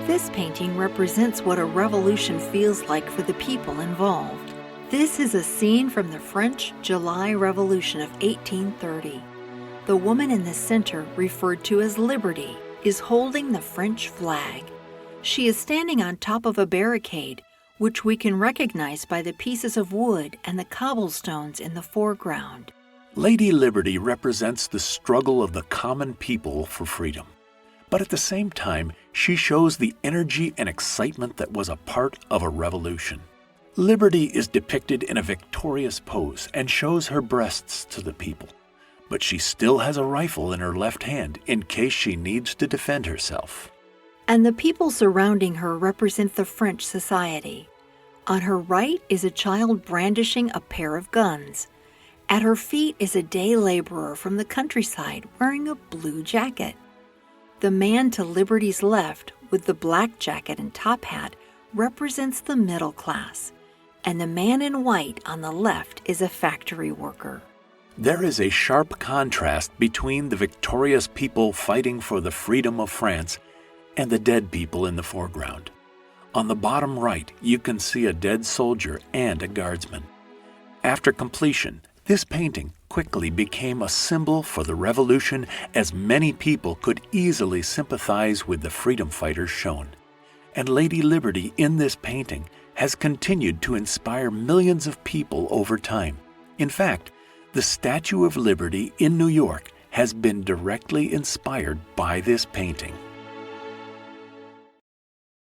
This painting represents what a revolution feels like for the people involved. This is a scene from the French July Revolution of 1830. The woman in the center, referred to as Liberty, is holding the French flag. She is standing on top of a barricade, which we can recognize by the pieces of wood and the cobblestones in the foreground. Lady Liberty represents the struggle of the common people for freedom. But at the same time, she shows the energy and excitement that was a part of a revolution. Liberty is depicted in a victorious pose and shows her breasts to the people. But she still has a rifle in her left hand in case she needs to defend herself. And the people surrounding her represent the French society. On her right is a child brandishing a pair of guns. At her feet is a day laborer from the countryside wearing a blue jacket. The man to Liberty's left, with the black jacket and top hat, represents the middle class, and the man in white on the left is a factory worker. There is a sharp contrast between the victorious people fighting for the freedom of France and the dead people in the foreground. On the bottom right, you can see a dead soldier and a guardsman. After completion, this painting quickly became a symbol for the revolution, as many people could easily sympathize with the freedom fighters shown. And Lady Liberty in this painting has continued to inspire millions of people over time. In fact, the Statue of Liberty in New York has been directly inspired by this painting.